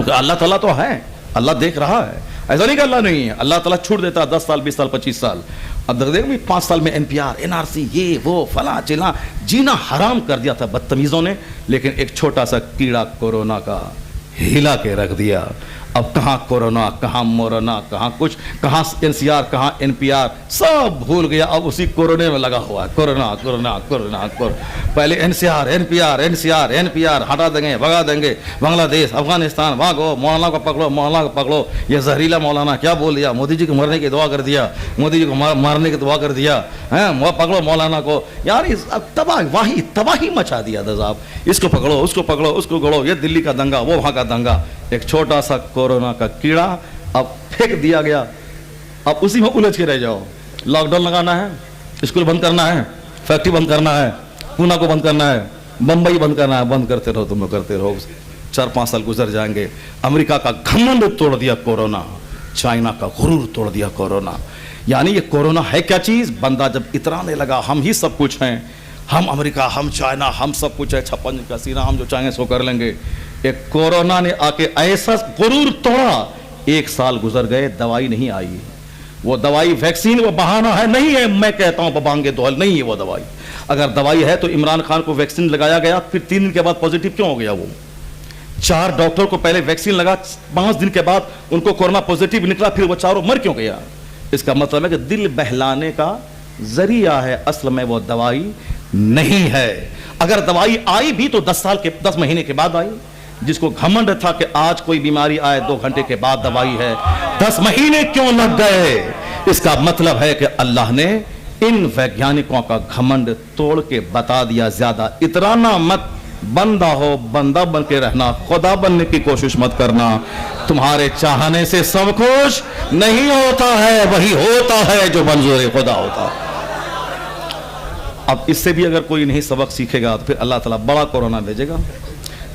چونکہ اللہ تعالیٰ تو ہے, اللہ دیکھ رہا ہے, ایسا نہیں کہ اللہ نہیں ہے. اللہ تعالیٰ چھوٹ دیتا 10 سال 20 سال 25 سال. اب دیکھ 5 سال میں NPR NRC یہ وہ فلاں چلاں, جینا حرام کر دیا تھا بدتمیزوں نے, لیکن ایک چھوٹا سا کیڑا کورونا کا ہلا کے رکھ دیا. اب کہاں کورونا, کہاں مورونا, کہاں کچھ, کہاں NCR, کہاں NPR, سب بھول گیا. اب اسی کورونے میں لگا ہوا ہے, کورونا کورونا کورونا. پہلے NCR ہٹا دیں گے, بھگا دیں گے, بنگلہ دیش افغانستان بھاگو, مولانا کو پکڑو, مولانا کو پکڑو. یہ زہریلا مولانا کیا بول دیا, مودی جی کو مرنے کی دعا کر دیا, مودی جی کو مارنے کی دعا کر دیا, پکڑو مولانا کو. یار تباہی مچا دیا تھا صاحب. اس کو پکڑو, اس کو پکڑو, اس کو گڑو. یہ دلی کا دنگا, وہ وہاں کا دنگا. ایک چھوٹا سا کورونا کا کیڑا اب پھینک دیا گیا. اب اسی میں الجھ کے رہ جاؤ. لاک ڈاؤن لگانا ہے, اسکول بند کرنا ہے, فیکٹری بند کرنا ہے, پونا کو بند کرنا ہے, بمبئی بند کرنا ہے. بند کرتے رہو, تم لوگ کرتے رہو. 4-5 سال گزر جائیں گے. امریکہ کا گھمنڈ توڑ دیا کورونا, چائنا کا غرور توڑ دیا کورونا. یعنی یہ کورونا ہے کیا چیز؟ بندہ جب اترانے لگا ہم ہی سب کچھ ہیں, ہم امریکہ, ہم چائنا, ہم سب کچھ ہے, 56 کا سینہ, ہم جو چاہیں سو کر لیں گے. ایک کورونا نے آ کے ایسا غرور توڑا. 1 سال گزر گئے, دوائی نہیں آئی. وہ دوائی ویکسین وہ بہانہ ہے, نہیں ہے. میں کہتا ہوں ببانگے دوہل, نہیں ہے وہ دوائی. اگر دوائی ہے تو عمران خان کو ویکسین لگایا گیا, پھر 3 دن کے بعد پازیٹیو کیوں ہو گیا؟ وہ 4 ڈاکٹر کو پہلے ویکسین لگا, 5 دن کے بعد ان کو کورونا پازیٹیو نکلا, پھر وہ چاروں مر کیوں گیا؟ اس کا مطلب ہے کہ دل بہلانے کا ذریعہ ہے, اصل میں وہ دوائی نہیں ہے. اگر دوائی آئی بھی تو 10 مہینے کے بعد آئی. جس کو گھمنڈ تھا کہ آج کوئی بیماری آئے 2 گھنٹے کے بعد دوائی ہے, 10 مہینے کیوں لگ گئے؟ اس کا مطلب ہے کہ اللہ نے ان ویگیانکوں کا گھمنڈ توڑ کے بتا دیا, زیادہ اترانا مت, بندہ ہو, بندہ بن کے رہنا, خدا بننے کی کوشش مت کرنا. تمہارے چاہنے سے سب کچھ نہیں ہوتا ہے, وہی ہوتا ہے جو منظور خدا ہوتا. اب اس سے بھی اگر کوئی نہیں سبق سیکھے گا تو پھر اللہ تعالیٰ بڑا کورونا بھیجے گا.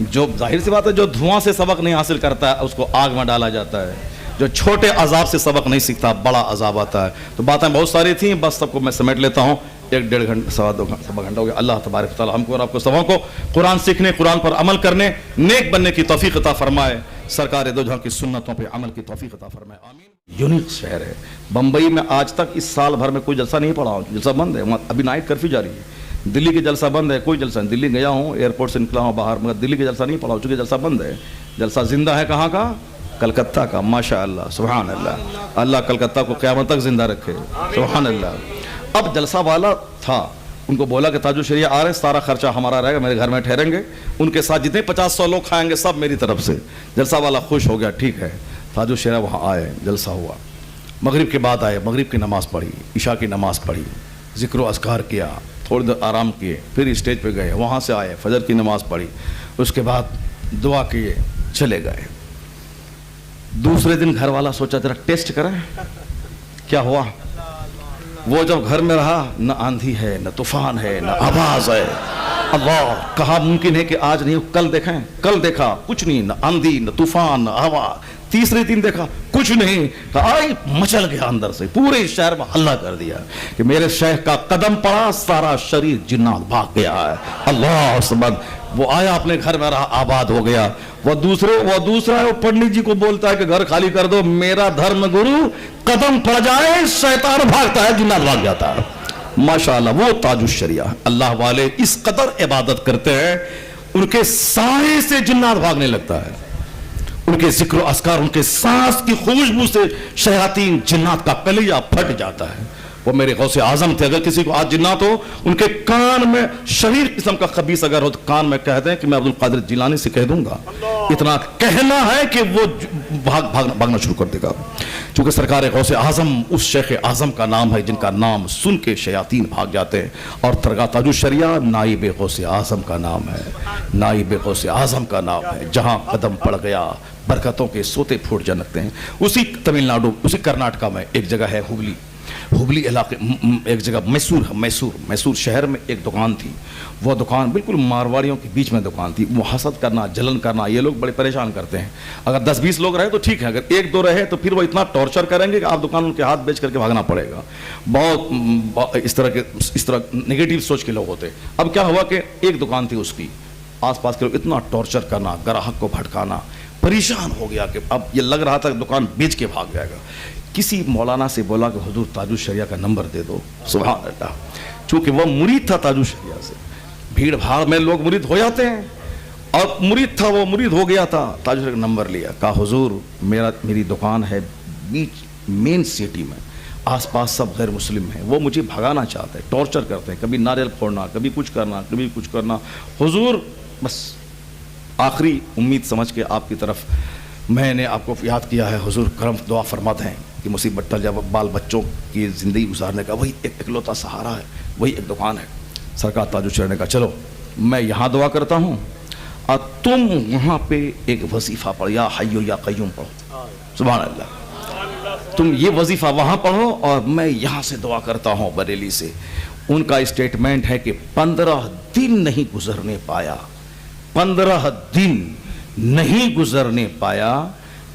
جو ظاہر سی بات ہے, جو دھواں سے سبق نہیں حاصل کرتا ہے اس کو آگ میں ڈالا جاتا ہے. جو چھوٹے عذاب سے سبق نہیں سیکھتا بڑا عذاب آتا ہے. تو باتیں بہت ساری تھیں, بس سب کو میں سمیٹ لیتا ہوں. 1-1.5 گھنٹہ, 2 گھنٹہ ہو گیا. اللہ تبارک و تعالیٰ ہم کو اور آپ کو سبوں کو قرآن سیکھنے, قرآن پر عمل کرنے, نیک بننے کی توفیق عطا فرمائے. سرکار دو جہاں کی سنتوں پہ عمل کی توفیق عطا فرمائے, آمین. یونیک شہر ہے بمبئی میں. آج تک اس سال بھر میں کوئی جلسہ نہیں پڑا ہوں, جلسہ بند ہے. ابھی نائٹ کرفیو جاری ہے. دلی کے جلسہ بند ہے, کوئی جلسہ نہیں. دلی گیا ہوں, ایئرپورٹ سے نکلا ہوں باہر, مگر دلی کے جلسہ نہیں پڑا ہوں, چونکہ جلسہ بند ہے. جلسہ زندہ ہے کہاں کا؟ کلکتہ کا. ماشاء اللہ, سبحان اللہ. اللہ کلکتہ کو قیامت تک زندہ رکھے, سبحان اللہ. اب جلسہ والا تھا, ان کو بولا کہ تاج الشریعہ آ رہے ہیں, سارا خرچہ ہمارا رہے گا, میرے گھر میں ٹھہریں گے, ان کے ساتھ جتنے 50-100 لوگ کھائیں گے سب میری طرف سے. جلسہ والا خوش ہو گیا, ٹھیک ہے. تاج الشریعہ وہاں آئے, جلسہ ہوا. مغرب کے بعد آئے, مغرب کی نماز پڑھی, عشاء کی نماز پڑھی, ذکر و اذکار کیا, تھوڑی دیر آرام کیے, پھر اسٹیج پہ گئے, وہاں سے آئے, فجر کی نماز پڑھی, اس کے بعد دعا کیے, چلے گئے. دوسرے دن گھر والا سوچا ذرا ٹیسٹ کریں کیا ہوا. وہ جب گھر میں رہا, نہ آندھی ہے, نہ طوفان ہے, نہ آواز ہے. اللہ, کہا ممکن ہے کہ آج نہیں, کل دیکھیں. کل دیکھا کچھ نہیں, نہ آندھی, نہ طوفان, نہ ہوا. تیسرے دن دیکھا کچھ نہیں, آئی مچل گیا اندر سے, پورے شہر میں ہلہ کر دیا کہ میرے شیخ کا قدم پڑا, سارا شریر جنات بھاگ گیا ہے. اللہ سبحان. وہ آیا اپنے گھر میں رہا, آباد ہو گیا. وہ دوسرا ہے, وہ پنڈت جی کو بولتا ہے کہ گھر خالی کر دو, میرا دھرم گرو قدم پڑ جائے شیطان بھاگتا ہے, جنات بھاگ جاتا ہے. ماشاءاللہ, وہ تاج الشریعہ. اللہ والے اس قدر عبادت کرتے ہیں, ان کے سائے سے جنات بھاگنے لگتا ہے. ان کے ذکر و اذکار, ان کے سانس کی خوشبو سے شیاطین جنات کا کلیجہ پھٹ جاتا ہے. وہ میرے غوث اعظم تھے. اگر کسی کو آج جنات ہو, ان کے کان میں شریر قسم کا خبیث اگر ہو تو کان میں کہہ دیں کہ میں عبد القادر جیلانی سے کہہ دوں گا. اتنا کہنا ہے کہ وہ بھاگنا شروع کر دے گا. چونکہ سرکار غوث اعظم اس شیخ اعظم کا نام ہے جن کا نام سن کے شیاطین بھاگ جاتے ہیں. اور درگاہ تاج الشریعہ نائب غوث اعظم کا نام ہے, نائب غوث اعظم کا نام ہے. جہاں قدم پڑ گیا برکتوں کے سوتے پھوٹ جنکتے ہیں. اسی تمل ناڈو, اسی کرناٹکا میں ایک جگہ ہے ہوبلی علاقے, ایک جگہ میسور شہر میں ایک دکان تھی. وہ دکان بالکل مارواڑیوں کے بیچ میں دکان تھی. وہ حسد کرنا, جلن کرنا, یہ لوگ بڑے پریشان کرتے ہیں. اگر 10-20 لوگ رہے تو ٹھیک ہے, اگر 1-2 رہے تو پھر وہ اتنا ٹارچر کریں گے کہ آپ دکان ان کے ہاتھ بیچ کر کے بھاگنا پڑے گا. بہت اس طرح نگیٹو سوچ کے لوگ ہوتے. اب کیا ہوا کہ ایک دکان تھی اس کی, آس پاس کے لوگ اتنا ٹارچر کرنا, گراہک کو بھٹکانا, پریشان ہو گیا کہ اب یہ لگ رہا تھا کہ دکان بیچ کے بھاگ جائے گا. کسی مولانا سے بولا کہ حضور تاج الشریعہ کا نمبر دے دو. سبحان اللہ. چونکہ وہ مرید تھا تاج الشریعہ سے, بھیڑ بھاڑ میں لوگ مرید ہو جاتے ہیں, اور مرید تھا, وہ مرید ہو گیا تھا. تاج الشریعہ کا نمبر لیا, کہا حضور میری دکان ہے بیچ مین سٹی میں, آس پاس سب غیر مسلم ہیں, وہ مجھے بھگانا چاہتے ہیں, ٹارچر کرتے ہیں, کبھی ناریل پھوڑنا, کبھی کچھ کرنا, کبھی کچھ کرنا. حضور بس آخری امید سمجھ کے آپ کی طرف میں نے آپ کو یاد کیا ہے, حضور کرم دعا فرماتے ہیں کہ مصیبت ٹل جائے, بال بچوں کی زندگی گزارنے کا وہی ایک اکلوتا سہارا ہے, وہی ایک دکان ہے. سرکار تاج الشریعہ نے کہا چلو میں یہاں دعا کرتا ہوں اور تم وہاں پہ ایک وظیفہ پڑھو, یا حیو یا قیوم پڑھو. سبحان اللہ. تم یہ وظیفہ وہاں پڑھو اور میں یہاں سے دعا کرتا ہوں بریلی سے. ان کا اسٹیٹمنٹ ہے کہ 15 دن نہیں گزرنے پایا, 15 دن نہیں گزرنے پایا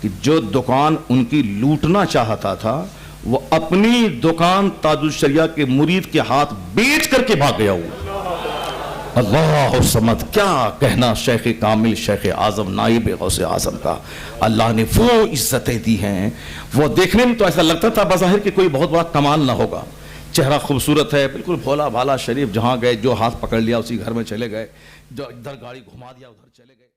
کہ جو دکان ان کی لوٹنا چاہتا تھا وہ اپنی دکان تاج الشریعہ کے مرید کے ہاتھ بیچ کر کے بھاگ گیا ہوا. اللہ الصمد. کیا کہنا شیخ کامل, شیخ اعظم, نائب غوث اعظم کا. اللہ نے وہ عزتیں دی ہیں, وہ دیکھنے میں تو ایسا لگتا تھا بظاہر کہ کوئی بہت بڑا کمال نہ ہوگا, چہرہ خوبصورت ہے, بالکل بھولا بھالا شریف, جہاں گئے جو ہاتھ پکڑ لیا اسی گھر میں چلے گئے, جو ادھر گاڑی گھما دیا ادھر چلے گئے.